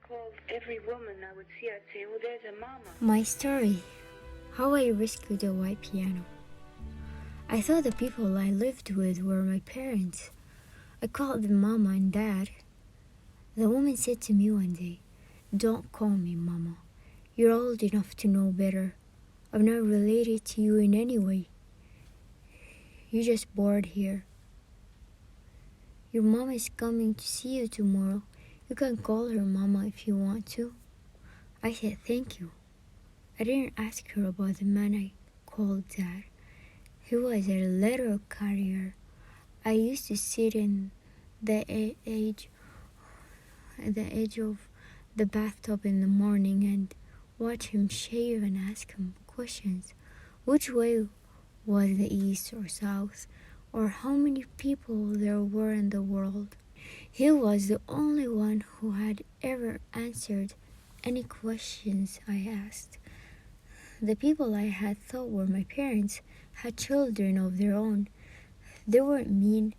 call every woman I would see. I'd say, "Oh, there's a mama." My story, how I rescued a white piano. I thought the people I lived with were my parents. I called them Mama and Dad. The woman said to me one day, "Don't call me Mama. You're old enough to know better. I'm not related to you in any way. You're just bored here. Your mom is coming to see you tomorrow. You can call her Mama if you want to." I said thank you. I didn't ask her about the man I called Dad. He was a letter carrier. I used to sit in the edge of the bathtub in the morning and watch him shave and ask him questions. Which way was the east or south, or how many people there were in the world. He was the only one who had ever answered any questions I asked. The people I had thought were my parents had children of their own. They weren't mean,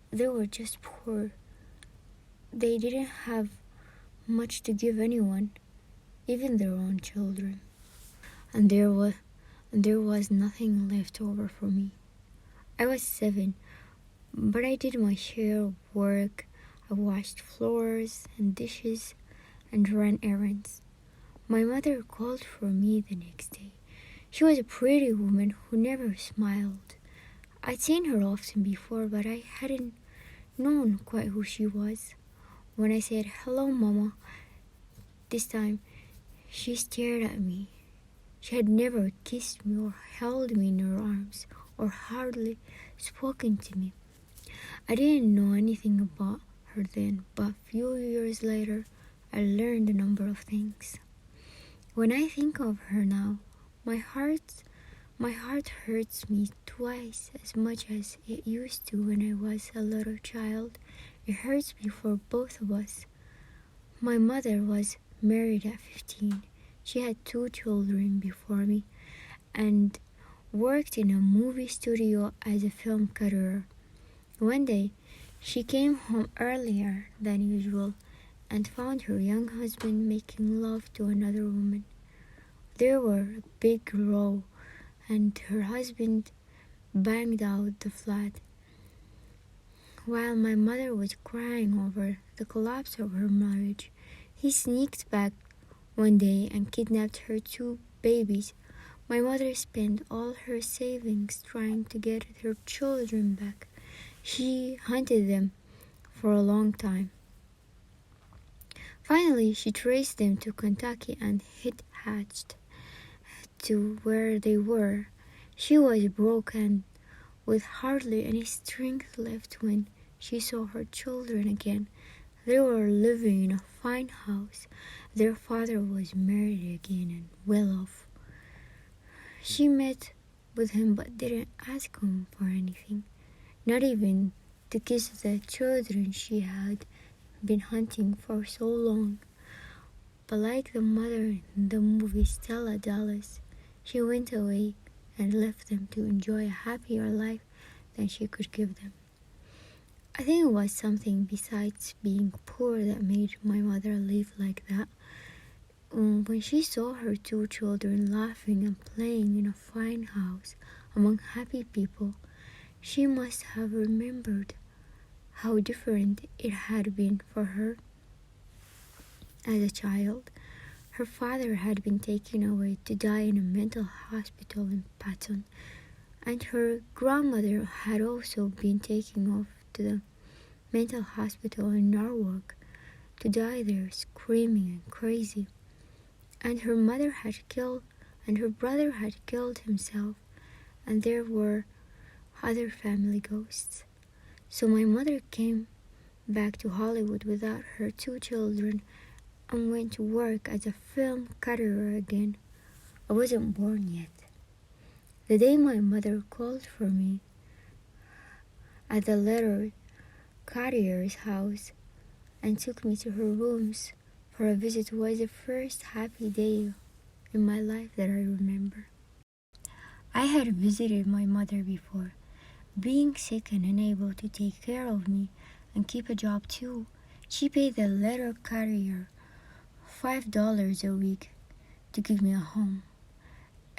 they were just poor. They didn't have much to give anyone, even their own children. And there was nothing left over for me. I was 7, but I did my share of work. I washed floors and dishes and ran errands. My mother called for me the next day. She was a pretty woman who never smiled. I'd seen her often before, but I hadn't known quite who she was. When I said, "Hello, Mama," this time she stared at me. She had never kissed me or held me in her arms or hardly spoken to me. I didn't know anything about her then, but a few years later, I learned a number of things. When I think of her now, my heart hurts me twice as much as it used to when I was a little child. It hurts me for both of us. My mother was married at 15. She had 2 children before me and worked in a movie studio as a film cutter. One day, she came home earlier than usual and found her young husband making love to another woman. There were a big row, and her husband banged out the flat. While my mother was crying over the collapse of her marriage, he sneaked back one day and kidnapped her 2 babies. My mother spent all her savings trying to get her children back. She hunted them for a long time. Finally, she traced them to Kentucky and hitchhiked to where they were. She was broken, with hardly any strength left when she saw her children again. They were living in a fine house. Their father was married again and well off. She met with him but didn't ask him for anything, not even to kiss the children she had been hunting for so long. But like the mother in the movie Stella Dallas, she went away and left them to enjoy a happier life than she could give them. I think it was something besides being poor that made my mother live like that. When she saw her 2 children laughing and playing in a fine house among happy people, she must have remembered how different it had been for her as a child. Her father had been taken away to die in a mental hospital in Patton, and her grandmother had also been taken off to the mental hospital in Norwalk to die there screaming and crazy. And her mother had killed, and her brother had killed himself, and there were other family ghosts. So my mother came back to Hollywood without her 2 children and went to work as a film cutter again. I wasn't born yet. The day my mother called for me at the letter carrier's house and took me to her rooms for a visit was the first happy day in my life that I remember. I had visited my mother before. Being sick and unable to take care of me and keep a job too, she paid the letter carrier $5 a week to give me a home.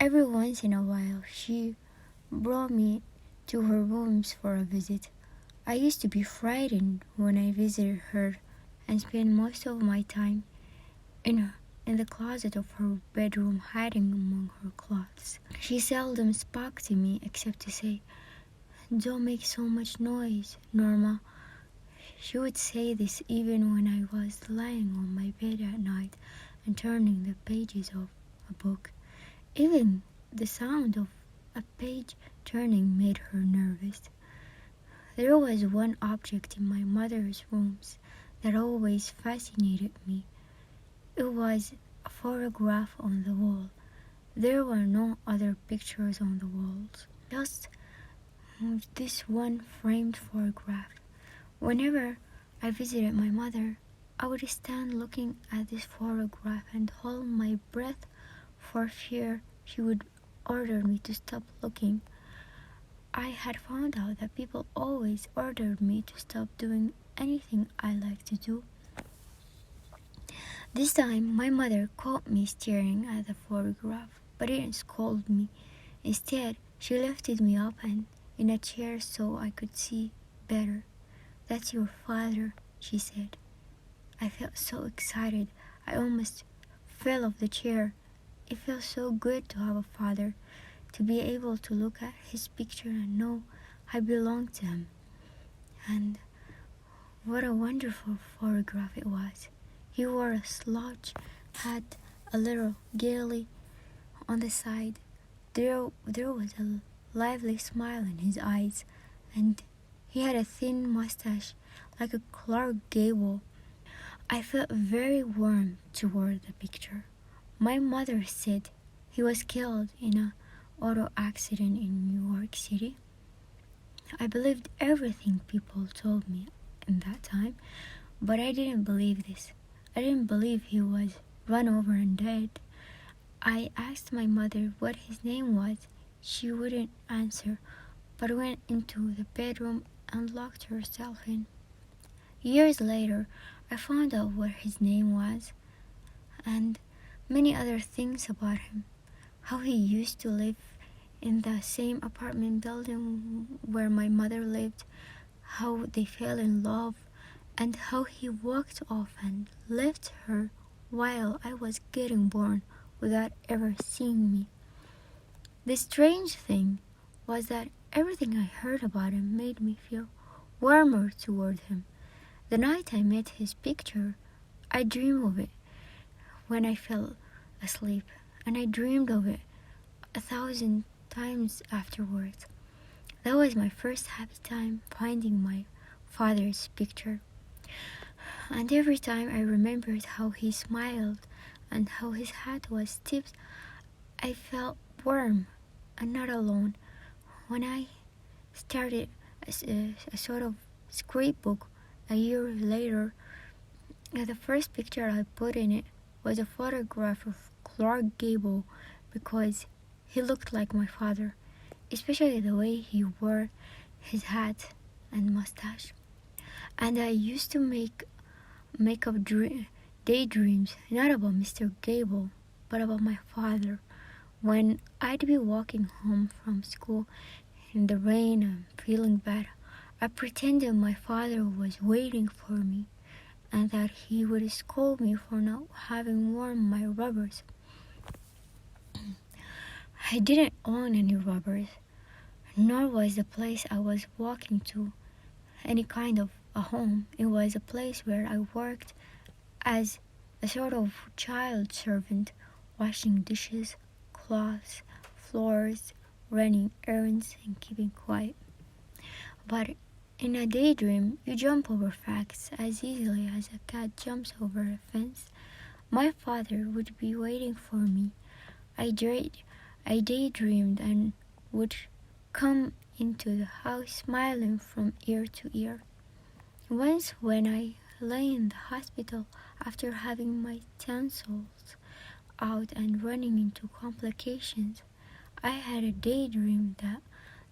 Every once in a while, she brought me to her rooms for a visit. I used to be frightened when I visited her and spent most of my time in the closet of her bedroom hiding among her clothes. She seldom spoke to me except to say, "Don't make so much noise, Norma." She would say this even when I was lying on my bed at night and turning the pages of a book. Even the sound of a page turning made her nervous. There was one object in my mother's rooms that always fascinated me. It was a photograph on the wall. There were no other pictures on the walls, just this one framed photograph. Whenever I visited my mother, I would stand looking at this photograph and hold my breath for fear she would order me to stop looking. I had found out that people always ordered me to stop doing anything I like to do. This time, my mother caught me staring at the photograph, but didn't scold me. Instead, she lifted me up and in a chair so I could see better. "That's your father," she said. I felt so excited, I almost fell off the chair. It felt so good to have a father, to be able to look at his picture and know I belonged to him. And what a wonderful photograph it was. He wore a slouch hat, a little gaily on the side. There was a lively smile in his eyes, and he had a thin mustache like a Clark Gable. I felt very warm toward the picture. My mother said he was killed in an auto accident in New York City. I believed everything people told me in that time, but I didn't believe this. I didn't believe he was run over and dead. I asked my mother what his name was. She wouldn't answer, but went into the bedroom and locked herself in. Years later, I found out what his name was, and many other things about him. How he used to live in the same apartment building where my mother lived, how they fell in love, and how he walked off and left her while I was getting born without ever seeing me. The strange thing was that everything I heard about him made me feel warmer toward him. The night I met his picture, I dreamed of it when I fell asleep, and I dreamed of it 1,000 times afterwards. That was my first happy time finding my father's picture. And every time I remembered how he smiled and how his hat was tipped, I felt warm and not alone. When I started a sort of scrapbook a year later, the first picture I put in it was a photograph of Clark Gable because he looked like my father, especially the way he wore his hat and mustache. And I used to make up daydreams, not about Mr. Gable, but about my father. When I'd be walking home from school in the rain and feeling bad, I pretended my father was waiting for me and that he would scold me for not having worn my rubbers. I didn't own any rubbers, nor was the place I was walking to any kind of a home. It was a place where I worked as a sort of child servant, washing dishes, cloths, floors, running errands, and keeping quiet. But in a daydream, you jump over facts as easily as a cat jumps over a fence. My father would be waiting for me. I daydreamed and would come into the house smiling from ear to ear. Once when I lay in the hospital after having my tonsils out and running into complications, I had a daydream that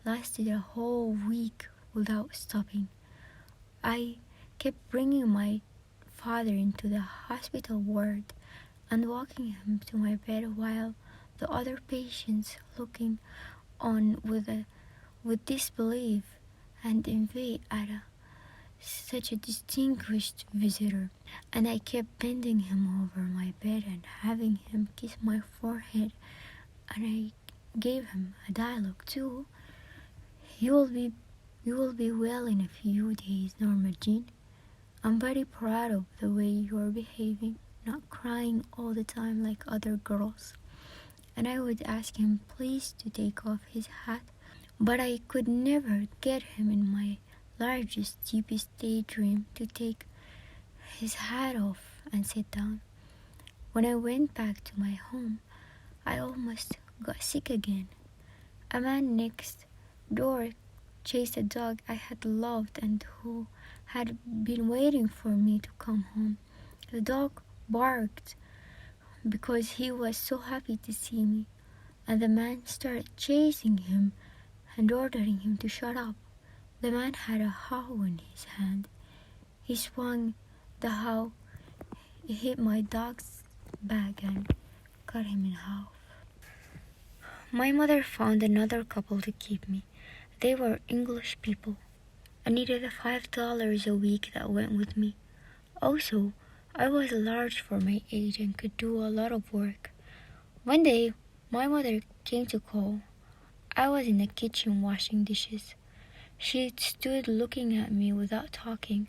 lasted a whole week without stopping. I kept bringing my father into the hospital ward and walking him to my bed while the other patients looking on with disbelief and envy at such a distinguished visitor. And I kept bending him over my bed and having him kiss my forehead, and I gave him a dialogue too. You will be well in a few days, Norma Jean. I'm very proud of the way you are behaving, not crying all the time like other girls. And I would ask him please to take off his hat, but I could never get him in my largest, deepest daydream to take his hat off and sit down. When I went back to my home, I almost got sick again. A man next door chased a dog I had loved and who had been waiting for me to come home. The dog barked because he was so happy to see me, and the man started chasing him and ordering him to shut up. The man had a hoe in his hand. He swung the hoe, it hit my dog's back and cut him in half. My mother found another couple to keep me. They were English people. I needed the $5 a week that went with me. Also, I was large for my age and could do a lot of work. One day, my mother came to call. I was in the kitchen washing dishes. She stood looking at me without talking.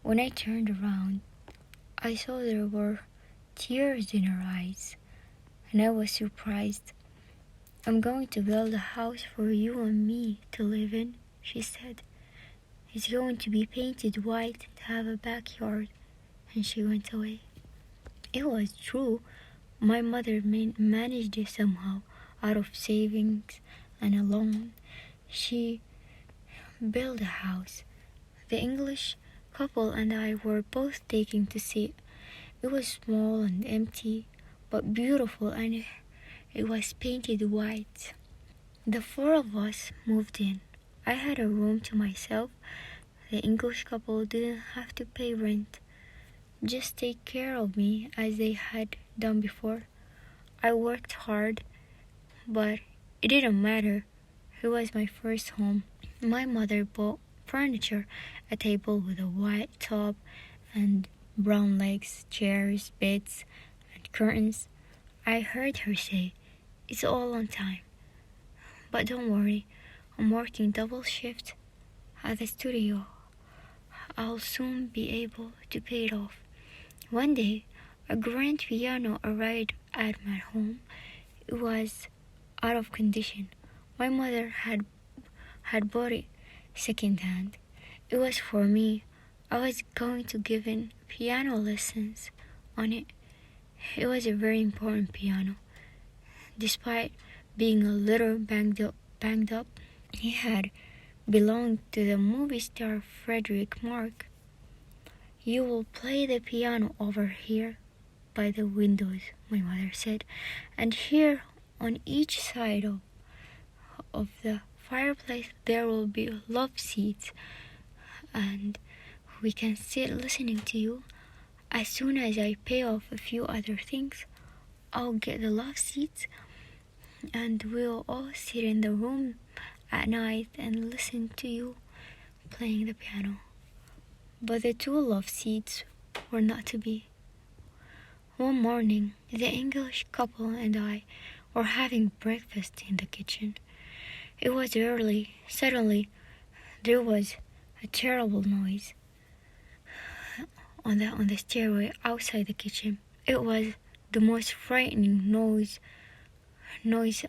When I turned around, I saw there were tears in her eyes, and I was surprised. I'm going to build a house for you and me to live in, she said. It's going to be painted white and have a backyard, and she went away. It was true. My mother managed it somehow out of savings and a loan. She built a house. The English couple and I were both taken to see it. It was small and empty, but beautiful, and it was painted white. The four of us moved in. I had a room to myself. The English couple didn't have to pay rent, just take care of me as they had done before. I worked hard, but it didn't matter. It was my first home. My mother bought furniture, a table with a white top and brown legs, chairs, beds, and curtains. I heard her say, "It's all on time. But don't worry, I'm working double shift at the studio. I'll soon be able to pay it off." One day, a grand piano arrived at my home. It was out of condition. My mother had bought it second-hand. It was for me. I was going to give piano lessons on it. It was a very important piano. Despite being a little banged up, he had belonged to the movie star Frederick Mark. "You will play the piano over here by the windows," my mother said, "and here on each side of the fireplace there will be love seats, and we can sit listening to you. As soon as I pay off a few other things, I'll get the love seats, and we'll all sit in the room at night and listen to you playing the piano." But the two love seats were not to be. One morning, the English couple and I were having breakfast in the kitchen. It was early. Suddenly, there was a terrible noise on the stairway outside the kitchen. It was the most frightening noise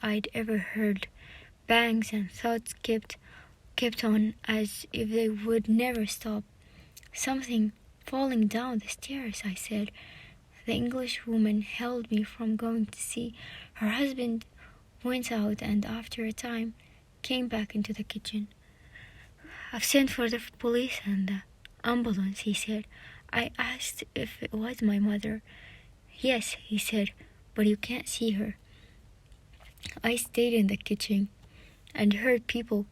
I'd ever heard. Bangs and thuds kept on as if they would never stop. "Something falling down the stairs," I said. The English woman held me from going to see. Her husband went out and after a time came back into the kitchen. "I've sent for the police and the ambulance," he said. I asked if it was my mother. "Yes," he said, "but you can't see her." I stayed in the kitchen and heard people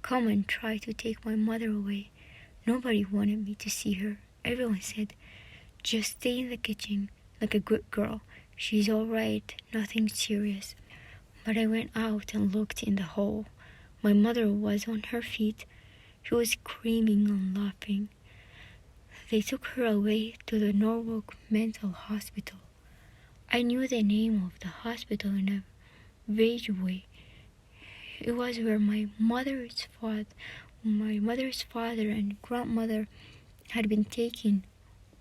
come and try to take my mother away. Nobody wanted me to see her. Everyone said, Just stay in the kitchen like a good girl. She's all right, nothing serious. But I went out and looked in the hall. My mother was on her feet. She was screaming and laughing. They took her away to the Norwalk Mental Hospital. I knew the name of the hospital in a vague way. It was where my mother's father and grandmother had been taken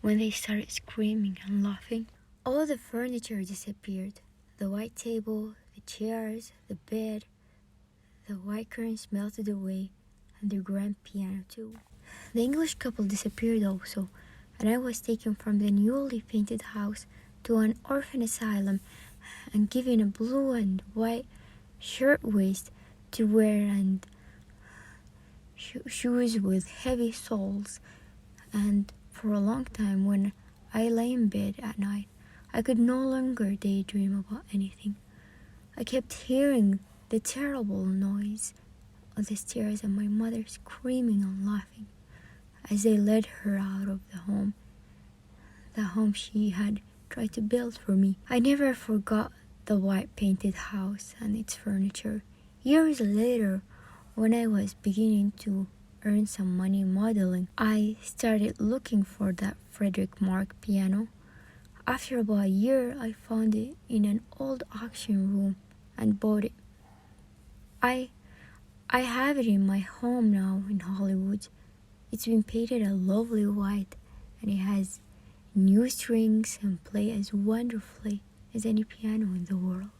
when they started screaming and laughing. All the furniture disappeared. The white table, the chairs, the bed, the white curtains melted away, and the grand piano too. The English couple disappeared also, and I was taken from the newly painted house to an orphan asylum and given a blue and white shirtwaist to wear and shoes with heavy soles. And for a long time, when I lay in bed at night, I could no longer daydream about anything. I kept hearing the terrible noise of the stairs and my mother screaming and laughing as they led her out of the home she had tried to build for me. I never forgot the white painted house and its furniture. Years later, when I was beginning to earn some money modeling, I started looking for that Frederick Mark piano. After about a year, I found it in an old auction room and bought it. I have it in my home now in Hollywood. It's been painted a lovely white, and it has new strings and plays as wonderfully as any piano in the world.